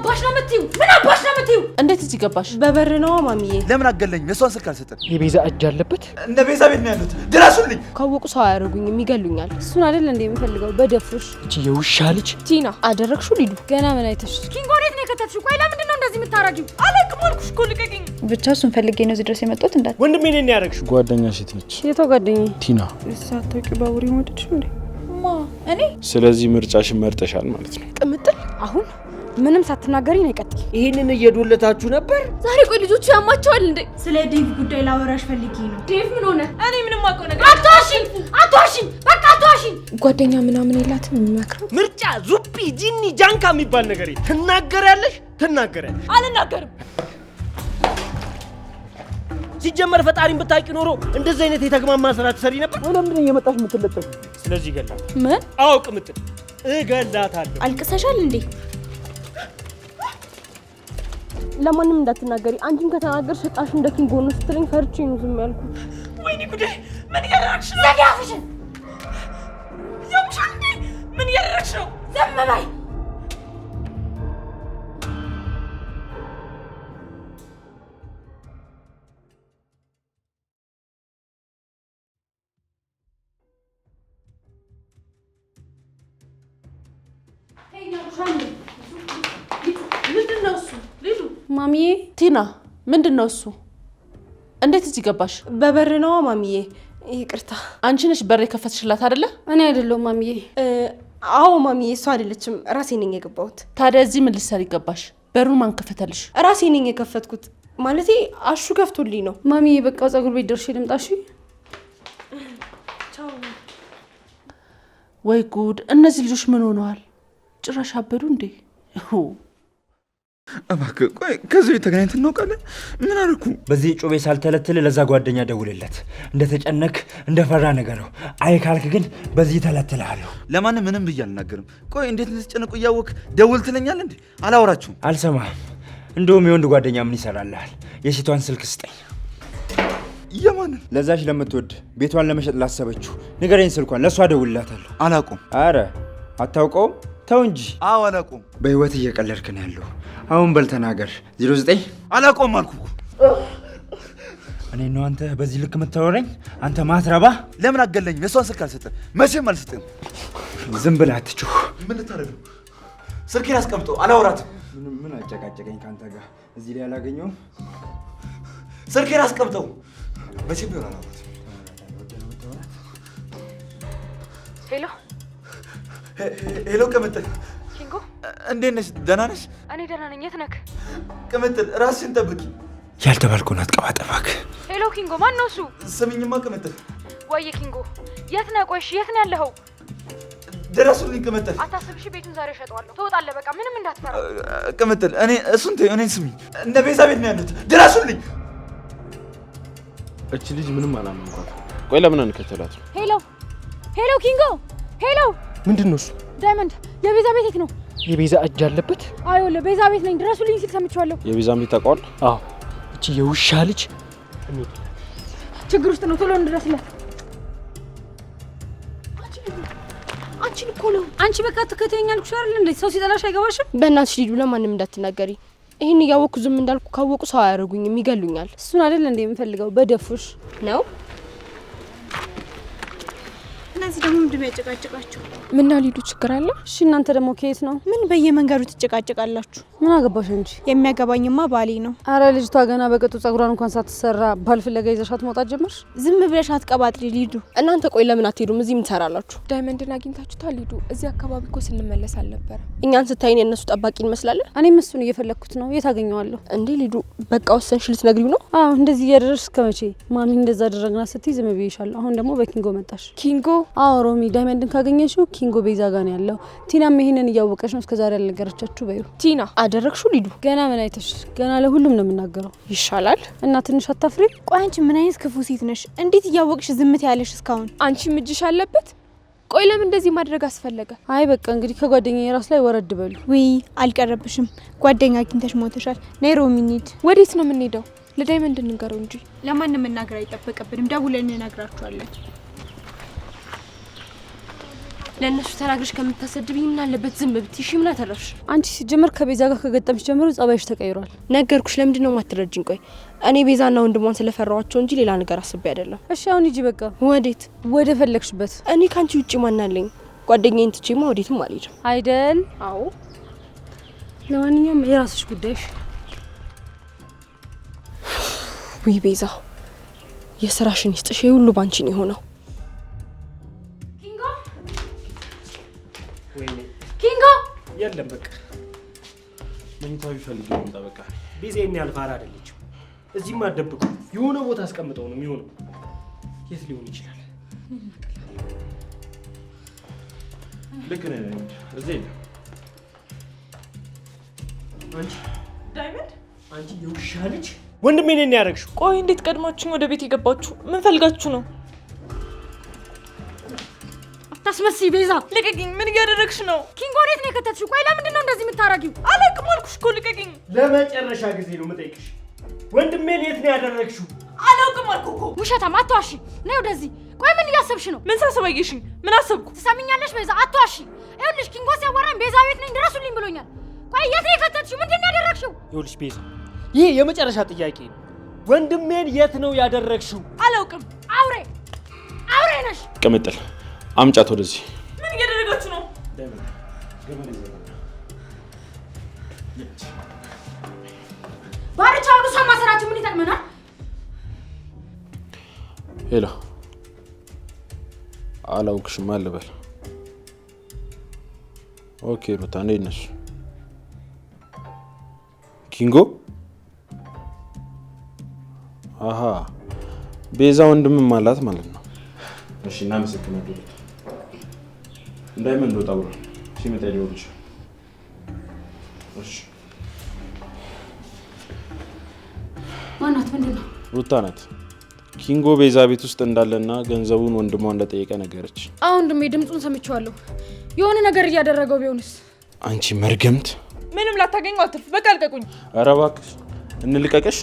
አባሽ ነው የምትይው? ምን አባሽ ነው የምትይው? እንዴት እዚህ ገባሽ? በበር ነው ማሚዬ። ለምን አገለኝም? የሷን ስልክ አልሰጠን። የቤዛ እጅ አለበት። እነ ቤዛ ቤት ነው ያሉት። ድረሱልኝ። ካወቁ ሰው አያደርጉኝም፣ ይገሉኛል። እሱን አይደል እንደ የምፈልገው በደፍሽ። እቺ የውሻ ልጅ ቲና አደረግሽው። ሊዱ ገና ምን አይተሽ? ኪንጎ ወዴት ነው የከተትሽው? ቆይ ለምንድን ነው እንደዚህ የምታረጊው? አለቅም አልኩሽ እኮ ልቀቂኝ። ብቻ እሱን ፈልጌ ነው እዚህ ድረስ የመጣሁት። እንዳት ወንድሜ ነኝ ያደረግሽው። ጓደኛሽ ነች። የቷ ጓደኛዬ? ቲና። ሳታውቂ ባቡሬ ወደድሽ እንዴ? ማ እኔ? ስለዚህ ምርጫሽን መርጠሻል ማለት ነው። ቅምጥል አሁን ምንም ሳትናገሪ ነው ይቀጥል። ይሄንን እየዶለታችሁ ነበር ዛሬ። ቆይ ልጆቹ ያማቸዋል እንዴ? ስለ ዴቭ ጉዳይ ላወራሽ ፈልጌ ነው። ዴቭ ምን ሆነ? እኔ ምንም አውቀው ነገር አትዋሺኝ፣ በቃ አትዋሺኝ። ጓደኛ ምናምን የላትም የሚመክረው? ምርጫ ዙፒ ጂኒ ጃንካ የሚባል ነገር ትናገሪያለሽ። አልናገርም። ሲጀመር ፈጣሪን ብታውቂ ኖሮ እንደዚህ አይነት የተግማማ ስራ ትሰሪ ነበር። ለምን እየመጣሽ የምትለጠፍ? ስለዚህ ይገላል። ምን? አውቅ ምጥል እገላታለሁ። አልቅሰሻል እንዴ? ለማንም እንዳትናገሪ። አንቺን ከተናገርሽ ጣሽ እንደ ኪንጎ ነው ስትለኝ ፈርቼ ነው ዝም ያልኩት። ወይኔ ጉዴ! ምን እያደረግሽ ነው? ዘጋፍሽን ያምሻል እንዴ? ምን እያደረግሽ ነው? ዝም በይ። ማሚዬ። ቲና ምንድነው እሱ? እንዴት እዚህ ገባሽ? በበር ነው ማሚዬ። ይቅርታ። አንቺ ነሽ በር የከፈትሽላት አይደለ? እኔ አይደለሁም ማሚዬ። አዎ ማሚዬ፣ እሱ አይደለችም፣ ራሴ ነኝ የገባሁት። ታዲያ እዚህ ምን ልትሰሪ ገባሽ? በሩን ማን ከፈተልሽ? ራሴ ነኝ የከፈትኩት። ማለቴ አሹ ከፍቶልኝ ነው ማሚዬ። በቃ ፀጉር ቤት ደርሼ ልምጣ። እሺ። ወይ ጉድ! እነዚህ ልጆች ምን ሆነዋል? ጭራሽ አበዱ እንዴ? እባክህ ቆይ፣ ከዚህ ቤት ተገናኝተን እናውቃለን? ምን አልኩ? በዚህ ጩቤ ሳልተለትል ለዛ ጓደኛ ደውልለት። እንደተጨነክ እንደፈራ ነገረው። አይ ካልክ ግን በዚህ ተለትልሃለሁ። ለማንም ምንም ብዬ አልናገርም። ቆይ እንዴት እንደተጨነቁ እያወቅ ደውል ትለኛል እንዴ? አላወራችሁም? አልሰማህም? እንደውም የወንድ ጓደኛ ምን ይሰራልሃል? የሴቷን ስልክ ስጠኝ። የማንን? ለዛች ለምትወድ ቤቷን ለመሸጥ ላሰበችው ንገረኝ ስልኳን። ለእሷ ደውልላታለሁ። አላውቅም። አረ አታውቀውም? ተው እንጂ። አዎ አላውቅም። በህይወት እየቀለድክ ነው ያለው። አሁን በል ተናገር። 09 አላውቀውም አልኩህ። እኔ ነው አንተ በዚህ ልክ የምታወራኝ? አንተ ማትረባ። ለምን አገለኝም? የሷን ስልክ አልሰጠን። መቼም አልሰጠን። ዝም ብለህ አትጩህ። ምን ልታደርግ ነው? ስልኬን አስቀምጠው። አላወራትም። ምን አጨቃጨቀኝ ካንተ ጋር? እዚህ ላይ አላገኘውም። ስልኬን አስቀምጠው። መቼም ቢሆን አላወራትም። ሄሎ ሄሎ፣ ቅምጥል። ኪንጎ እንዴት ነሽ? ደህና ነሽ? እኔ ደህና ነኝ። የት ነህ? ቅምጥል፣ ራስሽን ጠብቂ። ያልተባልኩን አትቀባጠባክ። ሄሎ ኪንጎ፣ ማን ነው እሱ? ስሚኝማ ቅምጥል። ወይዬ ኪንጎ፣ የት ነህ? ቆይ የት ነው ያለኸው? ድረሱልኝ ቅምጥል። አታስብሽ፣ ቤቱን ዛሬ እሸጠዋለሁ። ትወጣለህ፣ በቃ ምንም እንዳትፈራ። ቅምጥል፣ እሱን ተይው፣ እኔን ስሚኝ። እነ ቤዛ ቤት ነው ያሉት። ድረሱልኝ። እቺ ልጅ ምንም አላመንኳት። ቆይ ለምን አንከተላት? ሄሎ ሄሎ ኪንጎ፣ ሄሎ። ምንድን ነው እሱ? ዳይመንድ፣ የቤዛ ቤት የት ነው? የቤዛ እጅ አለበት። አይወለ ቤዛ ቤት ነኝ፣ ድረሱልኝ ሲል ሰምቼዋለሁ። የቤዛም ቤት ታውቀዋል? አዎ። እቺ የውሻ ልጅ ችግር ውስጥ ነው። ቶሎ እንድረስለት። አንቺን እኮ ነው። አንቺ በቃ ትከተኛለሽ አይደል እንዴ? ሰው ሲጠላሽ አይገባሽም? በእናትሽ ሊዱ፣ ለማንም እንዳትናገሪ። ይሄን እያወቅኩ ዝም እንዳልኩ ካወቁ ሰው አያደርጉኝም፣ ይገሉኛል። እሱን አይደል እንደ የምፈልገው በደፍሽ ነው። እነዚህ ደግሞ ምንድን ነው ያጨቃጨቃችሁ? ምና ሊዱ ችግር አለ? እሺ እናንተ ደግሞ ከየት ነው? ምን በየመንገዱ ትጨቃጨቃላችሁ? ምን አገባሽ እንጂ? የሚያገባኝማ ባሌ ነው። አረ ልጅቷ ገና በቅጡ ጸጉሯን እንኳን ሳትሰራ ባል ፍለጋ ይዘሻት መውጣት ጀመርሽ? ዝም ብለሽ አትቀባጥሪ ሊዱ። እናንተ ቆይ ለምን አትሄዱም? እዚህ ምን ትሰራላችሁ? ዳይመንድን አግኝታችሁታል? ሊዱ እዚህ አካባቢ እኮ ስንመለስ አልነበረ? እኛን ስታይን የነሱ ጠባቂ እንመስላለን? እኔም እሱን እየፈለኩት ነው። የት አገኘዋለሁ እንዴ? ሊዱ በቃ ወሰንሽ ልትነግሪው ነው? አዎ እንደዚህ እያደረግሽ እስከመቼ? ማሚ እንደዛ አደረግና ስትይ ዝም ብዬሻለሁ። አሁን ደግሞ በኪንጎ መጣሽ። ኪንጎ? አዎ ሮሚ፣ ዳይመንድን ካገኘሽው ኪንጎ ቤዛ ጋር ነው ያለው። ቲናም ይሄንን እያወቀች ነው እስከዛሬ ያልነገረቻችሁ። በዩ ቲና አደረግሽው? ሊዱ ገና ምን አይተሽ? ገና ለሁሉም ነው የምናገረው። ይሻላል እና ትንሽ አታፍሪ? ቆይ አንቺ ምን አይነት ክፉ ሴት ነሽ? እንዴት እያወቅሽ ዝምት ያለሽ እስካሁን? አንቺም እጅሽ አለበት። ቆይ ለምን እንደዚህ ማድረግ አስፈለገ? አይ በቃ እንግዲህ ከጓደኛዬ ራስ ላይ ወረድ በሉ። ወይ አልቀረብሽም። ጓደኛ አግኝተሽ ሞተሻል። ነይ ሮሚ እንሂድ። ወዴት ነው የምንሄደው? ለዳይመንድ እንንገረው እንጂ ለማንም መናገር አይጠበቅብንም። ደውለን እንነግራችኋለን። ለእነሱ ተናግረሽ ከምታሰድብኝ ምን አለበት ዝም ብትይ? ምን አተረፍሽ? አንቺ ሲጀምር ከቤዛ ጋር ከገጠምሽ ጀምሮ ጸባይሽ ተቀይሯል። ነገርኩሽ። ለምንድን ነው የማትረጂኝ? ቆይ እኔ ቤዛና ወንድሟን ስለፈራዋቸው እንጂ ሌላ ነገር አስቤ አይደለም። እሺ አሁን ሂጂ በቃ። ወዴት? ወደ ፈለግሽበት። እኔ ካንቺ ውጪ ማን አለኝ? ጓደኛዬን ትቼማ ወዴትም አልሄድም። አይደል? አዎ። ለማንኛውም የራስሽ ጉዳይሽ። ውይ ቤዛ፣ የስራሽን ይስጥሽ። ሁሉ ባንቺ ነው የሆነው። ኪንጎ የለም በቃ መኝታዊ ፈልጌ ልምጣ። በቃ ቤዛ የኔ አልፋራ አይደለችም። እዚህም አትደብቁ። የሆነ ቦታ አስቀምጠው ነው የሚሆነው። የት ሊሆን ይችላል? ልክ ነህ። እዚህ ነው። አንቺ ዳይመንድ፣ አንቺ የውሻ ልጅ ወንድሜ ነኝ ያደረግሽው። ቆይ እንዴት ቀድማችሁኝ ወደ ቤት የገባችሁ? ምን ፈልጋችሁ ነው? አታስመስይ ቤዛ። ልቀቂኝ። ምን እያደረግሽ ነው? ኪንጎ ወዴት ነው የከተትሽው? ቆይ ለምንድን ነው እንደዚህ የምታረጊው? አላውቅም አልኩሽ እኮ ልቀቂኝ። ለመጨረሻ ጊዜ ነው የምጠይቅሽ። ወንድሜን የት ነው ያደረግሽው? አላውቅም አልኩ እኮ። ውሸታም አትዋሺ። ነይ ወደዚህ። ቆይ ምን እያሰብሽ ነው? ምን ሳሰባየሽኝ? ምን አሰብኩ? ትሰሚኛለሽ ቤዛ? አትዋሺ። ይኸውልሽ ኪንጎ ሲያወራኝ ቤዛ ቤት ነኝ ድረሱልኝ ብሎኛል። ቆይ የት ነው የከተትሽው? ምንድን ነው ያደረግሽው? ይኸውልሽ ቤዛ፣ ይህ የመጨረሻ ጥያቄ ነው። ወንድሜን የት ነው ያደረግሽው? አላውቅም። አውሬ ነሽ። ቅምጥል አምጫት ወደዚህ። ምን እያደረጋችሁ ነው? ባርቻ ሁሉ ሰው ማሰራችሁ ምን ይጠቅመናል? ሄሎ፣ አላውቅሽም አልበል። ኦኬ ሩታ፣ እንዴት ነሽ? ኪንጎ? አሃ፣ ቤዛ ወንድምም አላት ማለት ነው። እሺ፣ እናመሰግናለን። እንዳይመን ወጣ ብሎ ሲመጣ ይደውልሽ። እሺ። ማናት? ምንድን ነው? ሩታ ናት። ኪንጎ ቤዛ ቤት ውስጥ እንዳለና ገንዘቡን ወንድሟ እንደጠየቀ ነገረች። አሁን ወንድሜ ድምፁን ሰምቼዋለሁ። የሆነ ነገር እያደረገው ቢሆንስ? አንቺ መርገምት! ምንም ላታገኙ አትርፍ። በቃ ልቀቁኝ። ኧረ እባክሽ እንልቀቅሽ።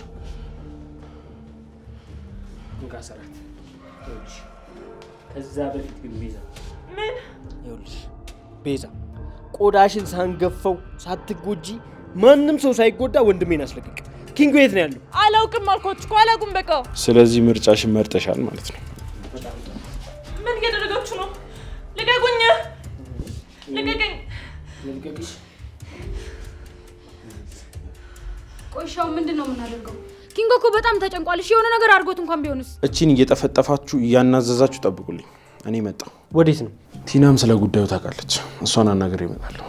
እንካሰራት። ይኸውልሽ፣ ከዛ በፊት ግን ቤዛ፣ ምን? ይኸውልሽ ቤዛ፣ ቆዳሽን ሳንገፈው ሳትጎጂ ማንም ሰው ሳይጎዳ ወንድሜን አስለቅቅ። ኪንጎ የት ነው ያለው? አላውቅም አልኳችሁ እኮ አላውቅም። በቃ ስለዚህ ምርጫሽን መርጠሻል ማለት ነው። ምን እያደረጋችሁ ነው? ልቀቁኝ! ልቀቀኝ! ልቀቅሽ። ቆሻው ምንድን ነው የምናደርገው? ኪንጎ እኮ በጣም ተጨንቋል። እሺ የሆነ ነገር አድርጎት እንኳን ቢሆንስ? እቺን እየጠፈጠፋችሁ እያናዘዛችሁ ጠብቁልኝ። እኔ መጣሁ። ወዴት ነው? ቲናም ስለ ጉዳዩ ታውቃለች። እሷን አናግሬ እመጣለሁ።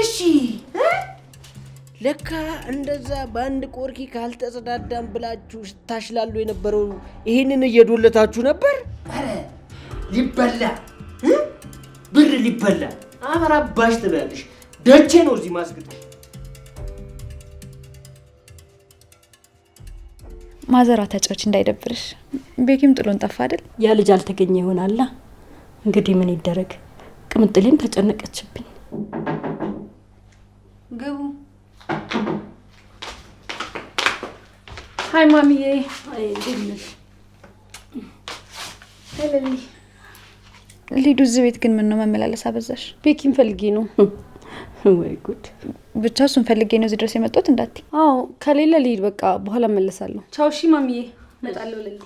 እሺ፣ ለካ እንደዛ በአንድ ቆርኪ ካልተጸዳዳም ብላችሁ ስታሽላሉ የነበረው ይሄንን እየዶለታችሁ ነበር። አረ ሊበላ ብር ሊበላ አበራባሽ ትላለሽ። ደቼ ነው እዚህ ማስገጥ። ማዘሯ ተጫዎች እንዳይደብርሽ። ቤኪም ጥሎን ጠፋ አይደል? ያ ልጅ አልተገኘ ይሆናላ። እንግዲህ ምን ይደረግ። ቅምጥሌም ተጨነቀችብኝ። ግቡ። ሀይ ማሚዬ። አይ እንዴት ነሽ? ሄለሊ ሊዱ እዚህ ቤት ግን ምን ነው መመላለስ አበዛሽ? ቤኪን ፈልጌ ነው። ወይ ጉድ! ብቻ እሱን ፈልጌ ነው እዚህ ድረስ የመጣሁት እንዳትይ። አዎ ከሌለ ልሂድ በቃ፣ በኋላ እመለሳለሁ። ቻው። እሺ ማሚዬ፣ እመጣለሁ። ለሊ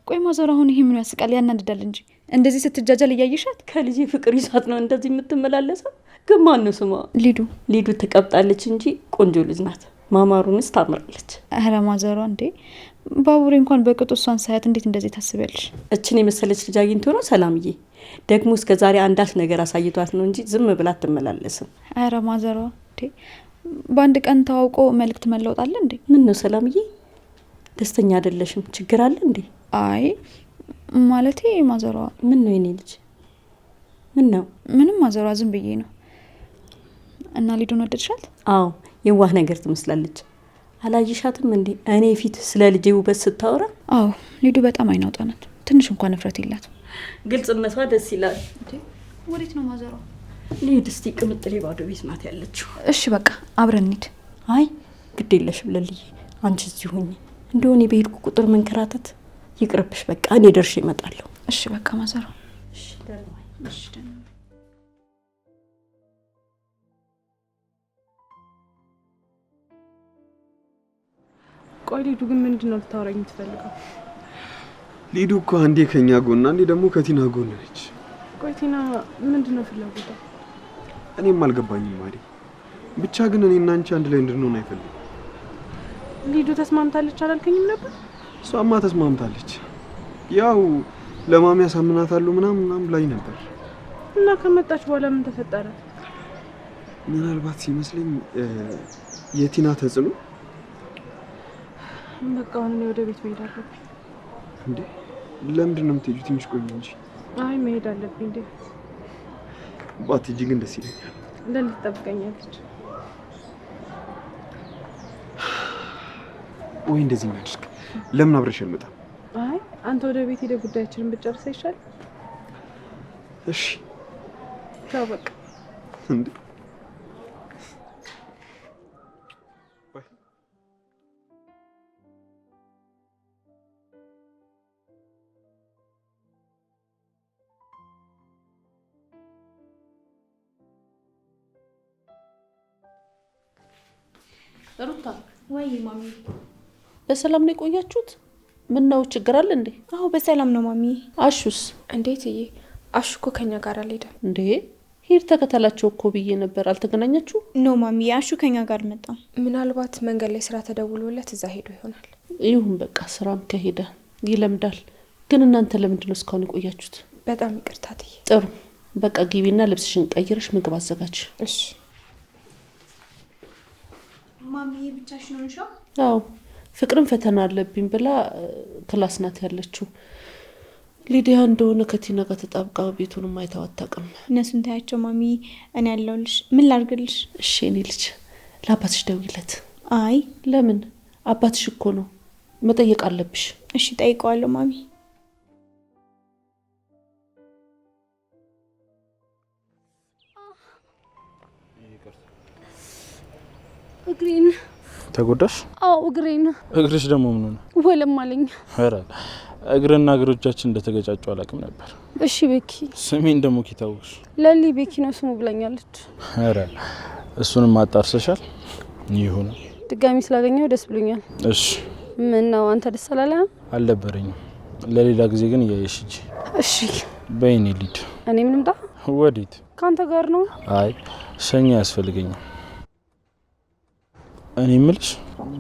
ቆይ ማዘሯ አሁን ይሄ ምን ያስቃል? ያናንዳል እንጂ እንደዚህ ስትጃጃል እያየሻት። ከልጄ ፍቅር ይዟት ነው እንደዚህ የምትመላለሰው። ግን ማን ነው ስሟ? ሊዱ። ሊዱ ትቀብጣለች እንጂ ቆንጆ ልጅ ናት። ማማሩንስ ታምራለች። ኧረ ማዘሯ እንዴ! ባቡሬ እንኳን በቅጡ እሷን ሳያት እንዴት እንደዚህ ታስቢያለሽ? እችን የመሰለች ልጅ አግኝቶ ነው ሰላምዬ። ደግሞ እስከ ዛሬ አንዳች ነገር አሳይቷት ነው እንጂ ዝም ብላ አትመላለስም። ኧረ ማዘሯ እንዴ! በአንድ ቀን ተዋውቆ መልእክት መለውጣለ እንዴ? ምን ነው ሰላምዬ? ደስተኛ አይደለሽም? ችግር አለ እንዴ? አይ ማለቴ ማዘሯ። ምን ነው የኔ ልጅ? ምን ነው? ምንም ማዘሯ፣ ዝም ብዬ ነው። እና ሊዱን ወደድሻት? አዎ የዋህ ነገር ትመስላለች። አላየሻትም እንዴ እኔ ፊት ስለ ልጄ ውበት ስታወራ? አዎ ሊዱ በጣም አይናውጣ ናት። ትንሽ እንኳን እፍረት የላት። ግልጽነቷ ደስ ይላል። ወዴት ነው ማዘሯ? ልሂድ እስቲ። ቅምጥሌ ባዶ ቤት ናት ያለችው። እሺ በቃ አብረን እንሂድ። አይ ግድ የለሽም ለልዬ፣ አንቺ እዚህ ሁኚ። እንደሆነ በሄድኩ ቁጥር መንከራተት ይቅርብሽ። በቃ እኔ ደርሼ እመጣለሁ። እሺ በቃ ማዘሩ። እሺ ደህና ዋይ። እሺ ደህና ዋይ። ቆይ ሊዱ ግን ምንድን ነው ልታወራኝ የምትፈልገው? ሊዱ እኮ አንዴ ከኛ ጎን አንዴ ደግሞ ከቲና ጎን ነች። ቆይ ቲና ምንድን ነው ፍላጎቷ? እኔም አልገባኝም ማሪ። ብቻ ግን እኔና አንቺ አንድ ላይ እንድንሆን አይፈልግም። ሊዱ ተስማምታለች አላልከኝም ነበር? እሷማ ተስማምታለች። ያው ለማሚ ያሳምናታለሁ ምናምን ብላኝ ነበር። እና ከመጣች በኋላ ምን ተፈጠረ? ምናልባት ሲመስለኝ የቲና ተጽዕኖ። በቃ አሁን እኔ ወደ ቤት መሄድ አለብኝ። እንዴ ለምንድን ነው የምትሄጂው? ትንሽ ቆይ እንጂ። አይ መሄድ አለብኝ። እንዴ ባትሄጂ ግን ደስ ይለኛል። ለሊት ትጠብቀኛለች። ወይ እንደዚህ እናድርግ፣ ለምን አብረሽ አልመጣም? አይ አንተ ወደ ቤት ሄደህ ጉዳያችንን ብትጨርስ ይሻል። እሺ ተው በቃ። እንዴ ሩታ ወይ ማሚ፣ በሰላም ነው የቆያችሁት? ምን ነው ችግር አለ እንዴ? አዎ በሰላም ነው ማሚ። አሹስ? እንዴት እዬ? አሹ እኮ ከኛ ጋር አልሄደም። እንዴ ሂድ ተከተላቸው እኮ ብዬ ነበር። አልተገናኛችሁ? ኖ ማሚ፣ አሹ ከኛ ጋር አልመጣም። ምናልባት መንገድ ላይ ስራ ተደውሎለት እዛ ሄዶ ይሆናል። ይሁን በቃ፣ ስራም ከሄደ ይለምዳል። ግን እናንተ ለምንድን ነው እስካሁን የቆያችሁት? በጣም ይቅርታ እትዬ። ጥሩ በቃ ግቢና ልብስሽን ቀይረሽ ምግብ አዘጋጅ። እሺ ማሚ። ብቻሽን ነው እንሻ? አዎ ፍቅርን ፈተና አለብኝ ብላ ክላስ ናት ያለችው። ሊዲያ እንደሆነ ከቲና ጋር ተጣብቃ ቤቱንም አይታው አታውቅም። እነሱን ታያቸው ማሚ፣ እኔ ያለሁልሽ። ምን ላድርግልሽ? እሺ እኔ ልጅ ለአባትሽ ደውይለት። አይ ለምን? አባትሽ እኮ ነው፣ መጠየቅ አለብሽ። እሺ ጠይቀዋለሁ ማሚ። እግሬን ተጎዳሽ? አዎ እግሬን። እግርሽ ደግሞ ምን ሆነ? ወለም አለኝ። ኧረ እግርና እግሮቻችን እንደተገጫጩ አላውቅም ነበር። እሺ ቤኪ። ስሜን ደግሞ ኪታውሽ? ለሊ ቤኪ ነው ስሙ ብላኛለች። ኧረ እሱንም አጣርሰሻል? ይሁን። ድጋሚ ስላገኘው ደስ ብሎኛል። እሺ ምን ነው አንተ ደስ አላለህም? አልነበረኝም። ለሌላ ጊዜ ግን እያየሽ ሂጂ። እሺ በይኔ ሊድ። እኔ ምን ልምጣ? ወዴት? ካንተ ጋር ነው። አይ ሸኛ ያስፈልገኛል። እኔ የምልሽ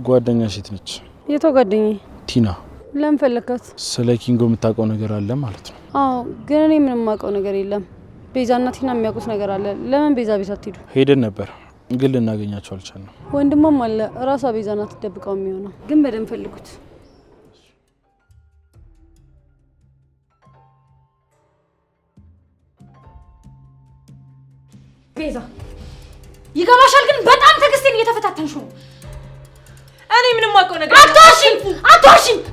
ጓደኛ ሴት ነች። የቷ ጓደኛዬ? ቲና። ለምን ፈለካት? ስለ ኪንጎ የምታውቀው ነገር አለ ማለት ነው? አዎ ግን እኔ ምንም የማውቀው ነገር የለም። ቤዛና ቲና የሚያውቁት ነገር አለ። ለምን ቤዛ ቤት አትሄዱ? ሄደን ነበር ግን ልናገኛቸው አልቻልንም። ወንድሟም አለ። ራሷ ቤዛ ናት ትደብቀው የሚሆነው። ግን በደንብ ፈልጉት። ቤዛ ይገባሻል፣ ግን በጣም ትዕግስቴን እየተፈታተንሽ ነው። እኔ ምንም አውቀው ነገር አትዋሽኝ፣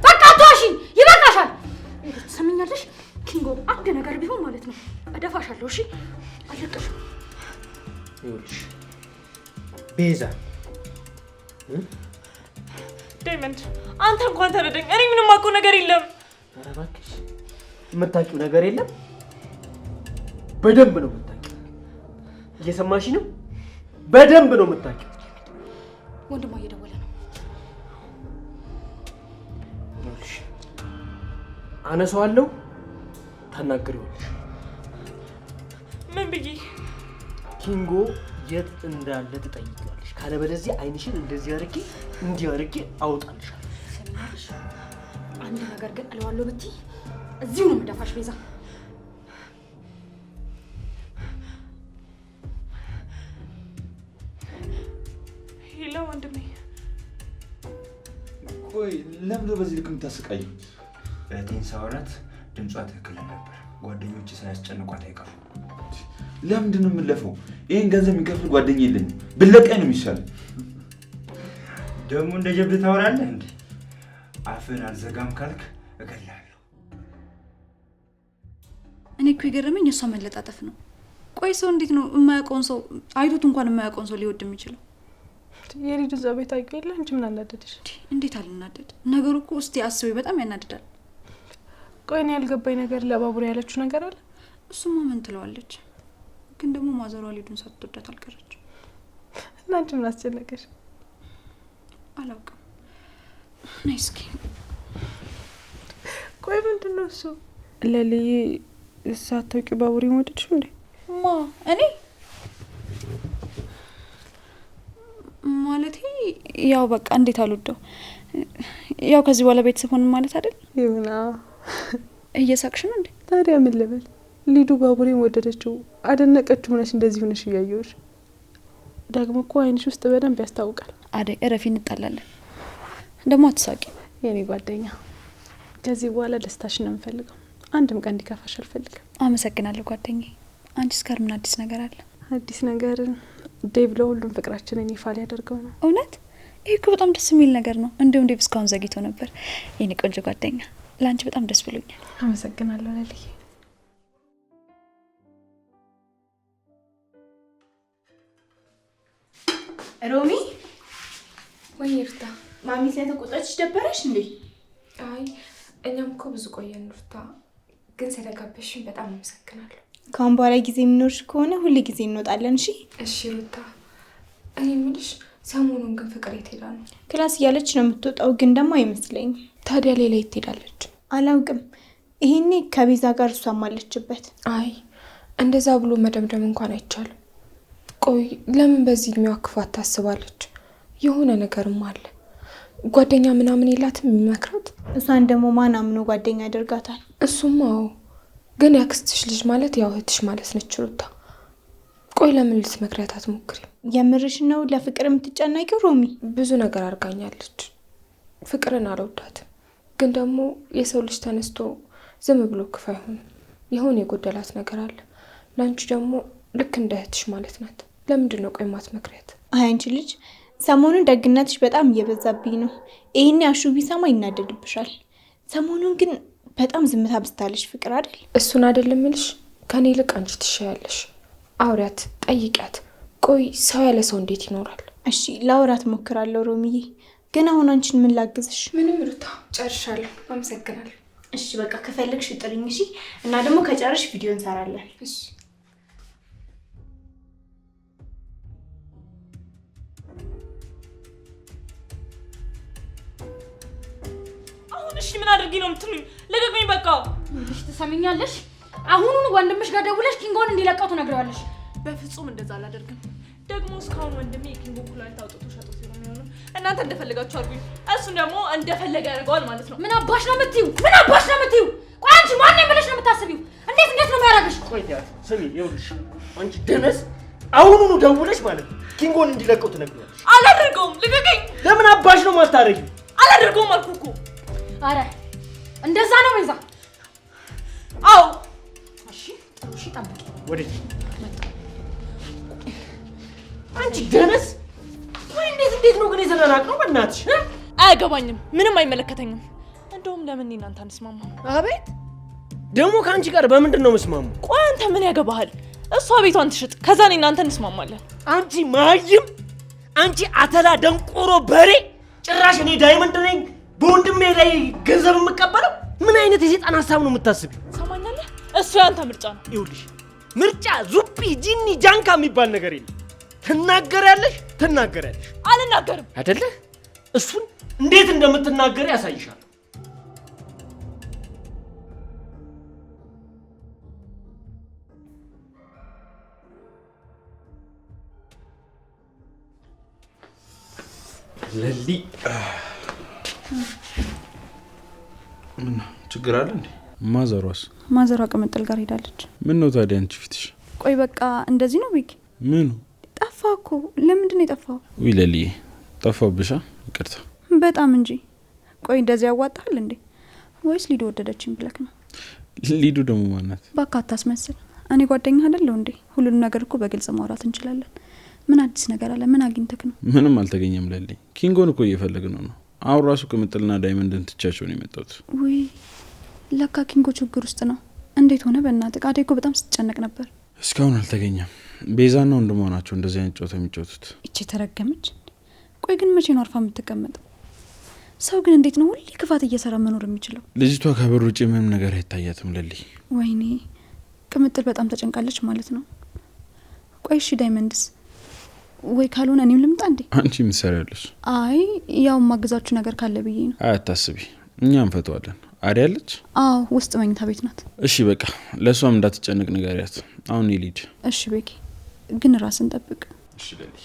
በቃ አትዋሽኝ፣ ይበቃሻል። ትሰሚኛለሽ? ኪንጎ አንድ ነገር ቢሆን ማለት ነው እደፋሻለሁ። እሺ አለቅሽም። ይኸውልሽ ቤዛ፣ ዳይመንድ አንተ እንኳን ተረዳኝ። እኔ ምንም አውቀው ነገር የለም። ኧረ እባክሽ የምታውቂው ነገር የለም? በደንብ ነው የምታውቂው። እየሰማሽ ነው? በደንብ ነው የምታውቂው። ወንድሟ እየደወለ ነው። ይኸውልሽ አነሳዋለሁ፣ ታናግሪዋለሽ። ምን ብዬ? ኪንጎ የት እንዳለ ትጠይቂዋለሽ። ካለበለዚያ አይንሽን እንደዚህ አድርጌ እንዲህ አድርጌ አውጣልሻለሁ። ሰሚኛለሽ? አንድ ነገር ግን እለዋለሁ ብትይ እዚሁ ነው የምደፋሽ ቤዛ። ሄሎ ወንድሜ። ቆይ ለምን በዚህ ልክ የምታስቃየው? እህቴን ሳወራት ድምጿ ትክክል ነበር። ጓደኞቼ ሳያስጨንቋት አይቀሩ። ለምንድን ነው የምንለፈው? ይህን ገንዘብ የሚከፍል ጓደኛ የለኝም። ብለቀኝ ነው የሚሻለው። ደግሞ እንደ ጀብድ ታወራለህ እንዴ? አፍን አልዘጋም ካልክ እገላለሁ። እኔ እኮ የገረመኝ እሷ መለጣጠፍ ነው። ቆይ ሰው እንዴት ነው የማያውቀውን ሰው አይቶት እንኳን የማያውቀውን ሰው ሊወድ የሚችለው? የሊዱ ዛቤት አይገለ እንጂ ምን አናደደሽ? እንዴት አልናደድ? ነገሩ እኮ እስቲ አስበው፣ በጣም ያናድዳል። ቆይ እኔ ያልገባኝ ነገር ለባቡሬ ያለችው ነገር አለ። እሱማ ምን ትለዋለች? ግን ደግሞ ማዘሯ ሊዱን ሳትወዳት አልቀረች። እና አንቺ ምን አስጨነቀሽ? አላውቅም። ነይ እስኪ። ቆይ ምንድነው እሱ? ለልዬ ሳታውቂ ባቡሬ ወደድሽው እንዴ? ማ እኔ ማለቴ ያው በቃ እንዴት አልወደው። ያው ከዚህ በኋላ ቤተሰብ ሆነን ማለት አይደል? ይሁና። እየሳቅሽ ነው እንዴ? ታዲያ ምን ልበል? ሊዱ ባቡሬን ወደደችው አደነቀችው ሆነሽ እንደዚህ ሆነሽ እያየሁሽ። ደግሞ እኮ አይንሽ ውስጥ በደንብ ያስታውቃል። አደይ እረፊ፣ እንጣላለን። ደግሞ አትሳቂ የኔ ጓደኛ። ከዚህ በኋላ ደስታሽን ነው የምፈልገው። አንድም ቀን እንዲከፋሽ አልፈልግም። አመሰግናለሁ ጓደኛዬ። አንቺስ ጋር ምን አዲስ ነገር አለ? አዲስ ነገር ዴቭ ለሁሉም ፍቅራችንን ይፋ ሊያደርገው ነው። እውነት? ይሄ እኮ በጣም ደስ የሚል ነገር ነው። እንዲሁም ዴቭ እስካሁን ዘግይቶ ነበር። የኔ ቆንጆ ጓደኛ፣ ለአንቺ በጣም ደስ ብሎኛል። አመሰግናለሁ ለልዬ። ሮሚ ወይ ሩታ፣ ማሚ ስለተቆጣች ደበረሽ እንዴ? አይ እኛም እኮ ብዙ ቆየን ሩታ፣ ግን ስለጋበሽኝ በጣም አመሰግናለሁ። ካሁን በኋላ ጊዜ የሚኖርሽ ከሆነ ሁሉ ጊዜ እንወጣለን። እሺ እሺ ሩታ። እኔ የምልሽ ሰሞኑን ግን ፍቅር የት ሄዳ ነው? ክላስ እያለች ነው የምትወጣው፣ ግን ደግሞ አይመስለኝም። ታዲያ ሌላ የት ትሄዳለች? አላውቅም። ይሄኔ ከቤዛ ጋር እሷም አለችበት። አይ እንደዛ ብሎ መደምደም እንኳን አይቻልም። ቆይ ለምን በዚህ እድሜዋ ክፋት ታስባለች? የሆነ ነገርም አለ። ጓደኛ ምናምን የላትም የሚመክራት? እሷን ደግሞ ማን አምኖ ጓደኛ ያደርጋታል? እሱም አዎ፣ ግን ያክስትሽ ልጅ ማለት ያው እህትሽ ማለት ነች ሩታ። ቆይ ለምን ልትመክሪያት አትሞክሪም? የምርሽ ነው ለፍቅር የምትጨነቂው ሮሚ? ብዙ ነገር አድርጋኛለች። ፍቅርን አልወዳትም፣ ግን ደግሞ የሰው ልጅ ተነስቶ ዝም ብሎ ክፉ አይሆንም። የሆነ የጎደላት ነገር አለ። ለአንቺ ደግሞ ልክ እንደ እህትሽ ማለት ናት። ለምንድን ነው ቆይ ማትመክሪያት? አይ አንቺ ልጅ ሰሞኑን ደግነትሽ በጣም እየበዛብኝ ነው። ይሄኔ አሹ ቢሰማ ይናደድብሻል። ሰሞኑን ግን በጣም ዝምታ ብስታለሽ ፍቅር አይደል? እሱን አይደለም እልሽ። ከኔ ይልቅ አንቺ ትሻያለሽ። አውሪያት፣ ጠይቂያት። ቆይ ሰው ያለ ሰው እንዴት ይኖራል? እሺ ላውራት ሞክራለሁ ሮሚዬ። ግን አሁን አንቺን ምን ላግዝሽ? ምንም ሩታ፣ ጨርሻለሁ። አመሰግናለሁ። እሺ በቃ ከፈለግሽ ጥሪኝ እሺ። እና ደግሞ ከጨርሽ ቪዲዮ እንሰራለን። እሺ እሺ ምን አድርጊ ነው የምትሉኝ? ለቀቁኝ በቃ። ልጅ ትሰሚኛለሽ? አሁኑን ወንድምሽ ጋር ደውለሽ ኪንጎን እንዲለቀው ትነግሪዋለሽ። በፍጹም እንደዛ አላደርግም። ደግሞ እስካሁን ወንድሜ የኪንጎ ኩላሊት አውጥቶ ሸጦ ሲሆን የሚሆነው እናንተ እንደፈለጋችሁ አድርጉኝ፣ እሱን ደግሞ እንደፈለገ ያደርገዋል ማለት ነው። ምን አባሽ ነው የምትይው? ምን አባሽ ነው የምትይው? ቆይ አንቺ ማን ነኝ ብለሽ ነው የምታስቢው? እንዴት ነው የሚያደርግሽ? ቆይ ዳት ስሚ፣ ይኸውልሽ አንቺ ደነስ፣ አሁኑኑ ደውለሽ ማለት ነው ኪንጎን እንዲለቀው ትነግሪዋለሽ። አላደርገውም፣ ልቀቀኝ። ለምን አባሽ ነው የማታደርጊው? አላደርገውም አልኩህ እኮ። አረ እንደዛ ነው ቤዛ? አዎ። እሺ ጥሩ፣ እሺ ጠብቂ። ወዴት? አንቺ ደነስ፣ ወይ እንዴት ነው ግን የዘናናቅነው? በእናትሽ አያገባኝም፣ ምንም አይመለከተኝም። እንደውም ለምን እናንተ አንስማማም? አቤት ደግሞ ከአንቺ ጋር በምንድን ነው መስማሙ? ቆይ አንተ ምን ያገባሃል? እሷ ቤቷን ትሽጥ፣ ከዛ እኔ እናንተ እንስማማለን። አንቺ ማይም፣ አንቺ አተላ ደንቆሮ በሬ! ጭራሽ እኔ ዳይመንድ ነኝ በወንድሜ ላይ ገንዘብ የምቀበለው? ምን አይነት የሰይጣን ሀሳብ ነው የምታስቢው? ሰማኛለህ? እሱ ያንተ ምርጫ ነው። ይኸውልሽ ምርጫ ዙፒ ጂኒ ጃንካ የሚባል ነገር የለም። ትናገሪያለሽ። አልናገርም አይደለ? እሱን እንዴት እንደምትናገሪ ያሳይሻል። ለሊ ምን ችግር አለ እንዴ? ማዘሯስ? ማዘሯ ቅምጥል ጋር ሄዳለች። ምን ነው ታዲያ አንቺ ፊትሽ? ቆይ በቃ እንደዚህ ነው ቢክ? ምኑ ጠፋ እኮ። ለምንድን ነው የጠፋው? ውይ ለሊዬ ጠፋብሻ? ይቅርታ። በጣም እንጂ። ቆይ እንደዚህ ያዋጣል እንዴ? ወይስ ሊዱ ወደደችኝ ብለክ ነው? ሊዱ ደግሞ ማናት? በቃ አታስመስል። እኔ ጓደኛ አይደለሁ እንዴ? ሁሉንም ነገር እኮ በግልጽ ማውራት እንችላለን። ምን አዲስ ነገር አለ? ምን አግኝተክ ነው? ምንም አልተገኘም ለሊ። ኪንጎን እኮ እየፈለግነው ነው። አሁን ራሱ ቅምጥልና ዳይመንድን ትቻቸው ነው የመጣሁት። ውይ ለካ ኪንጎ ችግር ውስጥ ነው። እንዴት ሆነ? በእናትህ አደይ እኮ በጣም ስትጨነቅ ነበር። እስካሁን አልተገኘም። ቤዛና ወንድሟ ናቸው እንደዚህ አይነት ጨዋታ የሚጫወቱት። እቺ ተረገመች። ቆይ ግን መቼ ነው አርፋ የምትቀመጠው? ሰው ግን እንዴት ነው ሁሌ ክፋት እየሰራ መኖር የሚችለው? ልጅቷ ከበር ውጭ ምንም ነገር አይታያትም ለሊ። ወይኔ ቅምጥል በጣም ተጨንቃለች ማለት ነው። ቆይ እሺ ዳይመንድስ? ወይ ካልሆነ እኔም ልምጣ እንዴ? አንቺ ምን ትሰሪያለሽ? አይ ያው ማግዛችሁ ነገር ካለ ብዬ ነው። አታስቢ፣ እኛ እንፈተዋለን። አሪ ያለች? አዎ ውስጥ መኝታ ቤት ናት። እሺ በቃ ለሷም እንዳትጨነቅ ንገሪያት። አሁን ይልጅ። እሺ ቤኪ፣ ግን ራስን ጠብቅ። እሺ ለሊ።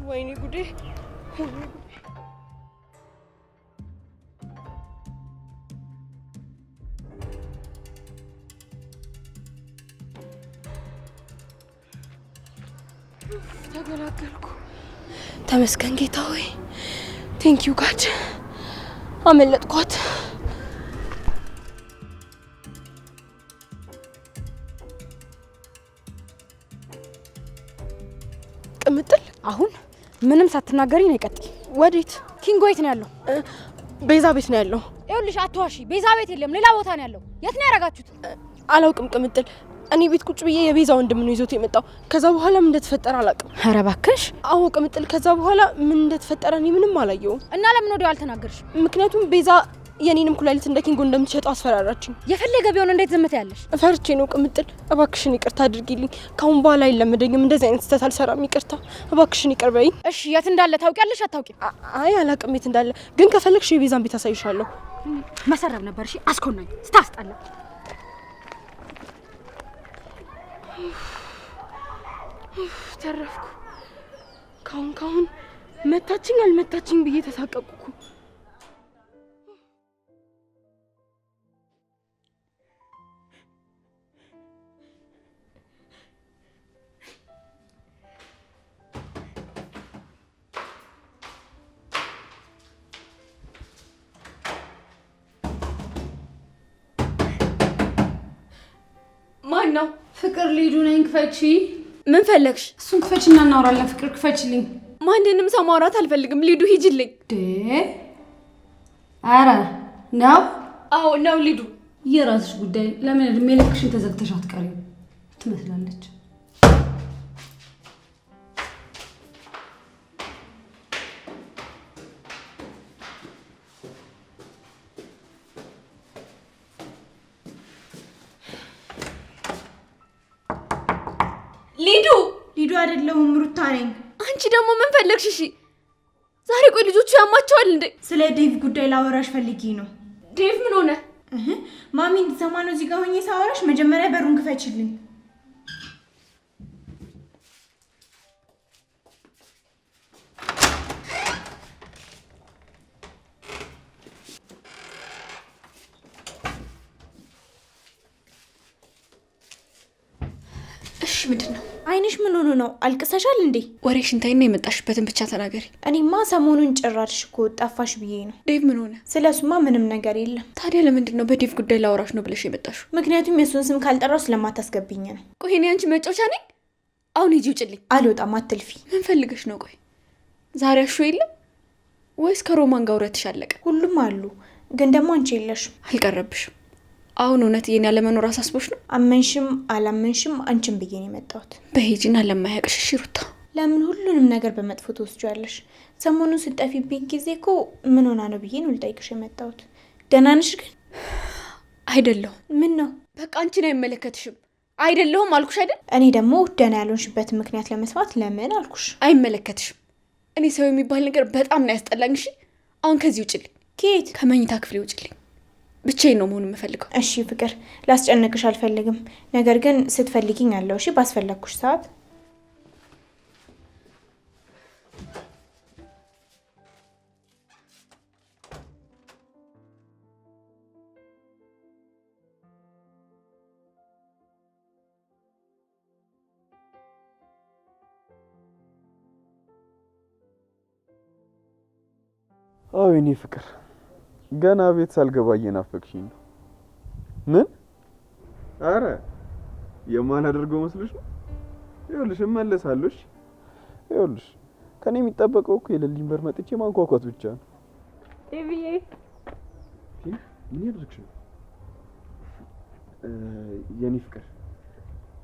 ወይኔ ጉዴ! ተገላገልኩ። ተመስገን ጌታ ሆይ። ቴንኪዩ ጋድ። አመለጥኳት። ቅምጥል አሁን ምንም ሳትናገሪ ነው ይቀጥል። ወዴት? ኪንጎ የት ነው ያለው? ቤዛ ቤት ነው ያለው። ይኸውልሽ አትዋሺ፣ ቤዛ ቤት የለም፣ ሌላ ቦታ ነው ያለው። የት ነው ያረጋችሁት? አላውቅም ቅምጥል። እኔ ቤት ቁጭ ብዬ የቤዛ ወንድም ነው ይዞት የመጣው። ከዛ በኋላ ምን እንደተፈጠረ አላውቅም። ኧረ እባክሽ። አዎ ቅምጥል፣ ከዛ በኋላ ምን እንደተፈጠረ እኔ ምንም አላየሁም። እና ለምን ወዲያው አልተናገርሽ? ምክንያቱም ቤዛ የኔንም ኩላሊት እንደ ኪንጎ እንደምትሸጠው አስፈራራችኝ። የፈለገ ቢሆን እንዴት ዝም ትያለሽ? ፈርቼ ነው ቅምጥል። እባክሽን ይቅርታ አድርጊልኝ። ካሁን በኋላ አይለመደኝም። እንደዚህ አይነት ስህተት አልሰራም። ይቅርታ እባክሽን ይቅር በይኝ። እሺ የት እንዳለ ታውቂያለሽ አታውቂም? አይ አላውቅም የት እንዳለ፣ ግን ከፈለግሽ የቤዛን ቤት አሳይሻለሁ። መሰረብ ነበር። እሺ አስኮናኝ ስታስጠላ። ተረፍኩ። ካሁን መታችኝ አልመታችኝ ብዬ ተሳቀቅኩ። ማን ነው? ፍቅር ሊዱ ነኝ። ክፈቺ። ምን ፈለግሽ? እሱን ክፈቺና እናወራለን። ፍቅር ክፈችልኝ። ማንንም ሰው ማውራት አልፈልግም። ሊዱ ሂጂልኝ። አረ ነው? አዎ ነው ሊዱ። የራስሽ ጉዳይ። ለምን እድሜ ልክሽን ተዘግተሽ አትቀሪም? ትመስላለች። ሊዱ አይደለሁም ሩታ ነኝ። አንቺ ደግሞ ምን ፈለግሽ? እሺ ዛሬ ቆይ ልጆቹ ያማቸዋል እንዴ? ስለ ዴቭ ጉዳይ ላወራሽ ፈልጊ ነው። ዴቭ ምን ሆነ? ማሚ እንድትሰማ ነው እዚህ ጋር ሆኜ ሳወራሽ። መጀመሪያ በሩን ክፈችልኝ። እሺ ምንድን ነው? አይንሽ ምን ሆኖ ነው? አልቅሰሻል እንዴ? ወሬሽን ታይና የመጣሽበትን ብቻ ተናገሪ። እኔማ ሰሞኑን ጭራሽ እኮ ጠፋሽ ብዬ ነው። ዴቭ ምን ሆነ? ስለሱማ ምንም ነገር የለም። ታዲያ ለምንድን ነው በዴቭ ጉዳይ ላወራሽ ነው ብለሽ የመጣሽው? ምክንያቱም የሱን ስም ካልጠራው ስለማታስገብኝ ነው። ቆይ እኔ አንቺ መጫወቻ ነኝ? አሁን ሂጂ ውጭልኝ። አልወጣም፣ አትልፊ። ምን ፈልገሽ ነው? ቆይ ዛሬ አሹ የለም ወይስ ከሮማን ጋር ውረትሽ አለቀ? ሁሉም አሉ፣ ግን ደግሞ አንቺ የለሽም። አልቀረብሽም። አሁን እውነት የኔ ያለመኖር አሳስቦሽ ነው? አመንሽም አላመንሽም አንቺን ብዬ ነው የመጣሁት። በሂጂና ለማያውቅሽ እሺ ሩታ። ለምን ሁሉንም ነገር በመጥፎ ትወስጃለሽ? ሰሞኑን ስጠፊብኝ ጊዜ እኮ ምን ሆና ነው ብዬ ነው ልጠይቅሽ የመጣሁት። ደህና ነሽ ግን? አይደለሁም። ምን ነው? በቃ አንቺን አይመለከትሽም። አይደለሁም አልኩሽ አይደል? እኔ ደግሞ ደህና ያልሆንሽበትን ምክንያት ለመስማት ለምን አልኩሽ። አይመለከትሽም። እኔ ሰው የሚባል ነገር በጣም ነው ያስጠላኝ። እሺ አሁን ከዚህ ውጭልኝ። ከየት? ከመኝታ ክፍሌ ውጭልኝ። ብቻዬን ነው መሆን የምፈልገው። እሺ ፍቅር፣ ላስጨንቅሽ አልፈልግም። ነገር ግን ስትፈልጊኝ አለው። እሺ ባስፈለግኩሽ ሰዓት። አዎ የኔ ፍቅር፣ ገና ቤት ሳልገባ እየናፈቅሽኝ ነው። ምን? አረ የማላደርገው መስሎሽ ነው? ይኸውልሽ እመለሳለሁ። ይኸውልሽ ከኔ የሚጠበቀው እኮ የሌሊን በር መጥቼ ማንኳኳት ብቻ ነው። ዴቪዬ ምን ያደርግሽ ነው? የኔ ፍቅር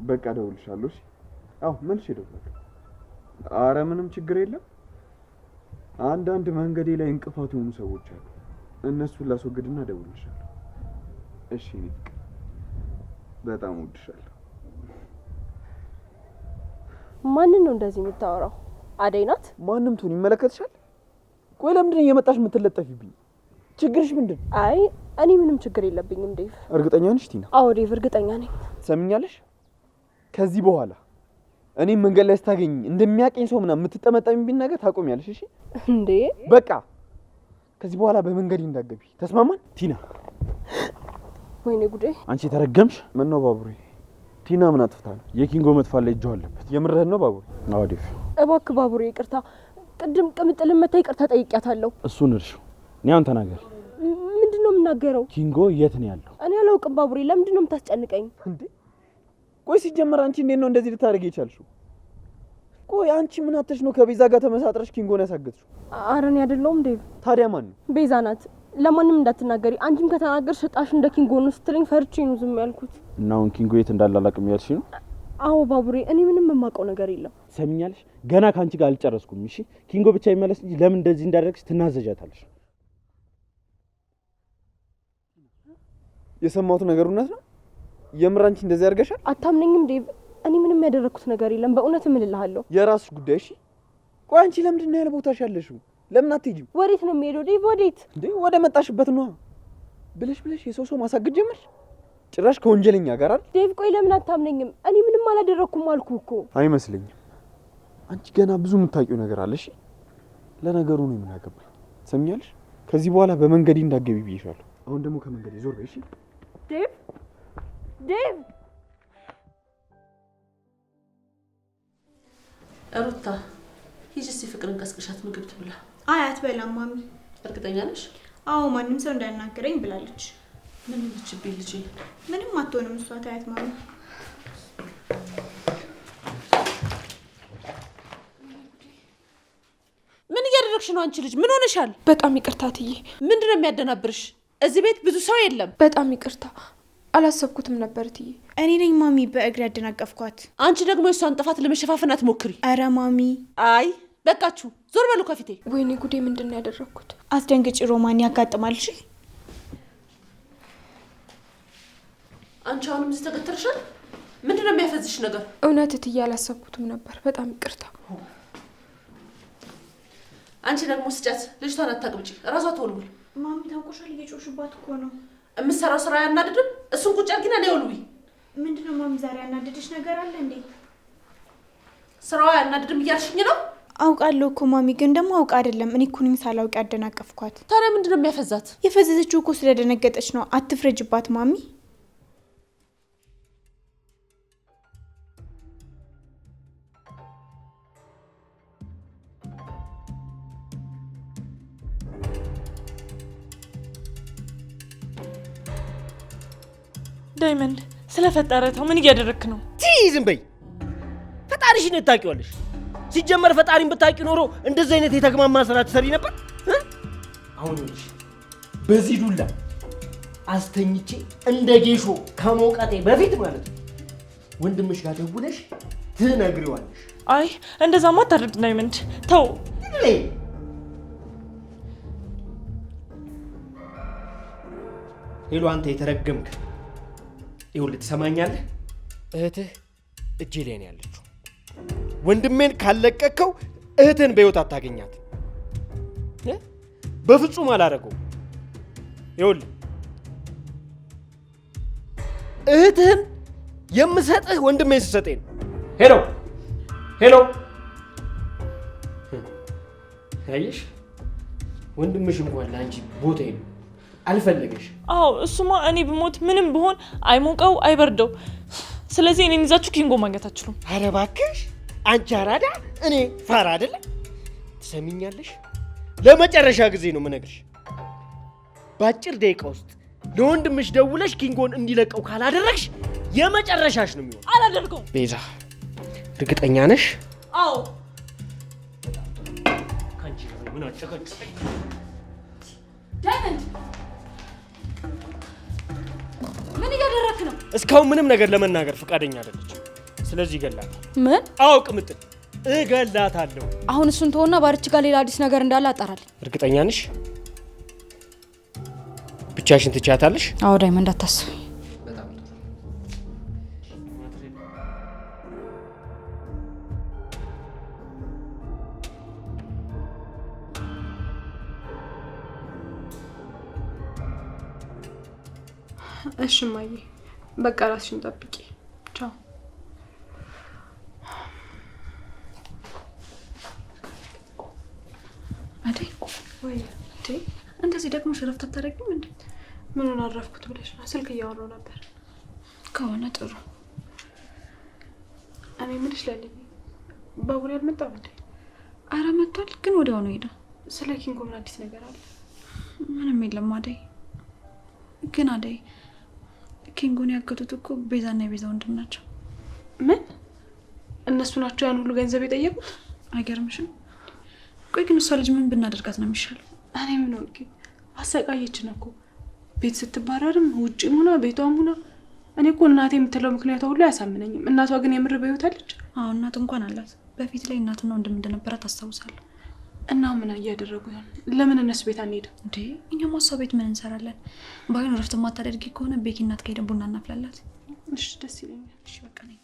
በቃ እደውልልሻለሁ። እሺ? አዎ መልሼ እደውላለሁ። አረ ምንም ችግር የለም። አንዳንድ መንገዴ ላይ እንቅፋት የሆኑ ሰዎች አሉ። እነሱን ላስወግድና እደውልልሻለሁ። እሺ የኔ ፍቅር በጣም እወድሻለሁ። ማንን ነው እንደዚህ የምታወራው? አደይ ናት? ማንም ትሁን ይመለከትሻል? ቆይ ለምንድን ነው እየመጣሽ የምትለጠፊብኝ? ችግርሽ ምንድን? አይ እኔ ምንም ችግር የለብኝም ዴቭ። እርግጠኛ ነሽ ቲና? አዎ ዴቭ እርግጠኛ ነኝ። ትሰሚኛለሽ? ከዚህ በኋላ እኔም መንገድ ላይ ስታገኝ እንደሚያቀኝ ሰው ምናምን የምትጠመጠሚብኝ ነገር ታቆሚያለሽ። እሺ? እንዴ በቃ ከዚህ በኋላ በመንገድ እንዳትገቢ ተስማማን? ቲና። ወይኔ ጉዴ! አንቺ ተረገምሽ። ምን ነው ባቡሬ? ቲና ምን አጥፍታ ነው? የኪንጎ መጥፋት ላይ እጇ አለበት። የምርህን ነው ባቡሬ? አዎ ዴቭ። እባክህ ባቡሬ ይቅርታ። ቅድም ቅምጥልን መታ ይቅርታ ጠይቂያታለሁ። እሱን እርሺው። እኔ አንተ ተናገር። ምንድነው የምናገረው? ኪንጎ የት ነው ያለው? እኔ አላውቅም ባቡሬ። ለምንድን ነው የምታስጨንቀኝ? እንዴ ቆይ ሲጀመር አንቺ እንዴት ነው እንደዚህ ልታደርጊ የቻልሽው? ቆይ አንቺ ምን አተሽ ነው ከቤዛ ጋር ተመሳጥረሽ ኪንጎን ያሳገትሽው? ኧረ እኔ አይደለሁም ዴቭ። ታዲያ ማን ነው? ቤዛ ናት። ለማንም እንዳትናገሪ። አንቺም ከተናገርሽ ጣሽ እንደ ኪንጎ ነው ስትለኝ ፈርቼ ነው ዝም ያልኩት። እና አሁን ኪንጎ የት እንዳለ አላውቅም ያልሽ ነው? አዎ ባቡሬ፣ እኔ ምንም የማውቀው ነገር የለም። ሰሚኛለሽ? ገና ካንቺ ጋር አልጨረስኩም። እሺ ኪንጎ ብቻ ይመለስ እንጂ ለምን እንደዚህ እንዳደረግሽ ትናዘዣታለሽ። የሰማሁት ነገር እውነት ነው? የምር አንቺ እንደዚህ አድርገሻል? አታምነኝም ዴቭ? እኔ ምንም ያደረኩት ነገር የለም። በእውነት እምልልሃለሁ። የራስሽ ጉዳይ። እሺ ቆይ አንቺ ለምንድን ነው ያለ ቦታሽ ያለሽው? ለምን አትሄጂም? ወዴት ነው የምሄደው ዴቭ? ወዴት? እንዴ ወደ መጣሽበት ነው ብለሽ የሰው ማሳገድ ጀመርሽ? ጭራሽ ከወንጀለኛ ጋር አይደል? ዴቭ ቆይ ለምን አታምነኝም? እኔ ምንም አላደረኩም አልኩህ እኮ። አይመስለኝም። አንቺ ገና ብዙ የምታውቂው ነገር አለ። እሺ ለነገሩ ነው የምናገባኝ። ሰምኛለሽ? ከዚህ በኋላ በመንገዴ እንዳትገቢ ብዬሻለሁ። አሁን ደግሞ ከመንገዴ ዞር በይ። እሺ ዴቭ ዴቭ። ሩታ ሂጂ እስኪ ፍቅርን ቀስቅሻት ምግብ ትብላ። አይ አትበላም ማሚ። እርግጠኛ ነሽ? አዎ ማንም ሰው እንዳይናገረኝ ብላለች። ምን ልጅብኝ ልጅ? ምንም አትሆንም እሷ። ታያት ማሚ። ምን እያደረግሽ ነው አንቺ ልጅ? ምን ሆነሻል? በጣም ይቅርታ ትዬ። ምንድነው የሚያደናብርሽ? እዚህ ቤት ብዙ ሰው የለም። በጣም ይቅርታ፣ አላሰብኩትም ነበር ትዬ። እኔ ነኝ ማሚ በእግር ያደናቀፍኳት። አንቺ ደግሞ የሷን ጥፋት ለመሸፋፈን አትሞክሪ። አረ ማሚ። አይ በቃችሁ፣ ዞር በሉ ከፊቴ። ወይኔ ጉዴ! ምንድነው ያደረኩት? አስደንግጭ ሮማን፣ ያጋጥማል። እሺ አንቺ አሁንም እዚህ ተገተርሻል። ምንድነው የሚያፈዝሽ ነገር? እውነት ትዬ አላሰብኩትም ነበር። በጣም ይቅርታ። አንቺ ደግሞ ስጫት፣ ልጅቷን አታቅብጪ፣ እራሷ ትወልውል። ማሚ ታውቆሻል፣ እየጮሽባት እኮ ነው። የምትሰራው ስራ ያናድድም? እሱን ቁጭ አድርጊና ነይ ወልዊ። ምንድነው ማሚ ዛሬ ያናደደሽ ነገር አለ እንዴ? ስራዋ ያናድድም እያልሽኝ ነው? አውቃለሁ እኮ ማሚ፣ ግን ደግሞ አውቃ አይደለም። እኔ እኮ ነኝ ሳላውቅ ያደናቀፍኳት። ታዲያ ምንድነው የሚያፈዛት? የፈዘዘችው እኮ ስለደነገጠች ነው። አትፍረጅባት ማሚ። ዳይመንድ ስለፈጠረ ተው። ምን እያደረክ ነው? ዝም በይ። ፈጣሪሽን ታውቂዋለሽ። ሲጀመር ፈጣሪን ብታውቂ ኖሮ እንደዚህ አይነት የተግማማ ስራ ትሰሪ ነበር። አሁን ልጅ በዚህ ዱላ አስተኝቼ እንደ ጌሾ ከመውቀጤ በፊት ማለት ነው ወንድምሽ ጋር ደውለሽ ትነግሪዋለሽ። አይ እንደዛማ አታድርግ ዳይመንድ፣ ተው። ሄሎ አንተ የተረገምክ፣ ይኸውልህ ትሰማኛለህ? እህትህ እጄ ላይ ነው ያለችው። ወንድሜን ካለቀቀው እህትህን በህይወት አታገኛት። በፍጹም አላረገው። ይኸውልህ እህትህን የምሰጥህ ወንድሜን ስሰጠኝ ነው። ሄሎ ሄሎ፣ አየሽ ወንድምሽ እንኳን ለአንቺ ቦታ የለው፣ አልፈለገሽ። አዎ እሱማ እኔ ብሞት ምንም ብሆን አይሞቀው አይበርደው። ስለዚህ እኔን ይዛችሁ ኪንጎ ማግኘት አትችሉም። ኧረ እባክሽ አንቺ አራዳ፣ እኔ ፋራ አይደለም። ትሰሚኛለሽ? ለመጨረሻ ጊዜ ነው የምነግርሽ። በአጭር ደቂቃ ውስጥ ለወንድምሽ ደውለሽ ኪንጎን እንዲለቀው ካላደረግሽ የመጨረሻሽ ነው የሚሆነው። አላደርገውም። ቤዛ እርግጠኛ ነሽ? አዎ ምን አጨቀጨቀኝ? ዳይመንድ ምን እያደረክ ነው? እስካሁን ምንም ነገር ለመናገር ፈቃደኛ አይደለች። ስለዚህ እገላታለሁ። ምን? አዎ ቅምጥል እገላታለሁ። አሁን እሱን ተወና ባርች ጋር ሌላ አዲስ ነገር እንዳለ አጣራለሁ። እርግጠኛ ነሽ? ብቻሽን ትቻታለሽ? አዎ ዳይመንድ አታስብ። እሺ እማዬ፣ በቃ ራስሽን ጠብቂ። ቻው። አደይ ወይ እንዴ፣ እንደዚህ ደግሞ ሽረፍት አታደርጊም እንዴ? ምኑን አረፍኩት ብለሽ ነው? ስልክ እያወራሁ ነበር። ከሆነ ጥሩ። እኔ ምንሽ ለልኝ ባቡሬ አልመጣም እንዴ? አረ መጥቷል፣ ግን ወዲያው ነው ሄደ። ስለ ኪንጎ ምን አዲስ ነገር አለ? ምንም የለም አደይ። ግን አደይ ኪንጎን ያገቱት እኮ ቤዛና የቤዛ ወንድም ናቸው። ምን? እነሱ ናቸው ያን ሁሉ ገንዘብ የጠየቁት? አይገርምሽም? ቆይ ግን እሷ ልጅ ምን ብናደርጋት ነው የሚሻለው? እኔ ምን ሆንኩ? አሰቃየችን እኮ ቤት ስትባረርም ውጭም ሆና ቤቷም ሆና። እኔ እኮ እናቴ የምትለው ምክንያቷ ሁሉ አያሳምነኝም። እናቷ ግን የምር በህይወት አለች? አዎ እናት እንኳን አላት። በፊት ላይ እናትና ወንድም እንደነበራት አስታውሳለሁ። እና ምን እያደረጉ ይሆን? ለምን እነሱ ቤት አንሄድም እንዴ? እኛም እሷ ቤት ምን እንሰራለን? ባይሆን ረፍት ማታደርጊ ከሆነ ቤኪ እናት ከሄደን ቡና እናፍላላት። እሺ ደስ ይለኛል። እሺ በቃ ነኝ።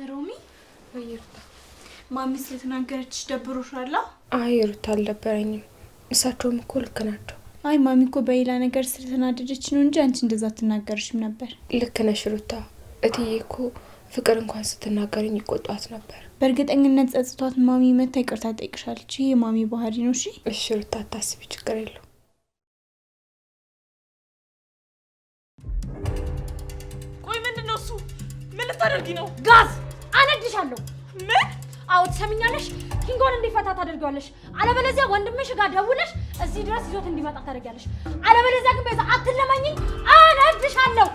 ሮሚ ወይ ሩታ፣ ማሚ ስለተናገረችሽ ደብሮሻል? አይ ሩታ አልደበረኝም። እሳቸውም እኮ ልክ ናቸው። አይ ማሚ እኮ በሌላ ነገር ስለተናደደች ነው እንጂ አንቺ እንደዛ አትናገርሽም ነበር። ልክ ነሽ ሩታ። እትዬ እኮ ፍቅር እንኳን ስትናገረኝ ይቆጣት ነበር። በእርግጠኝነት ጸጽቷት ማሚ መታ ይቅርታ ጠይቅሻለች። ይሄ ማሚ ባህሪ ነው። እሺ እሺ ሩታ አታስቢ፣ ችግር የለው። ቆይ ምንድነው እሱ? ምን ልታደርጊ ነው? ጋዝ አነድሻለሁ። ምን? አዎ ትሰሚኛለሽ? ኪንጎን እንዲፈታ ታደርጊዋለሽ። አለበለዚያ ወንድምሽ ጋር ደውለሽ እዚህ ድረስ ይዞት እንዲመጣ ታደርጊያለሽ። አለበለዚያ ግን ቤዛ አትለማኝኝ፣ አነድሻለሁ።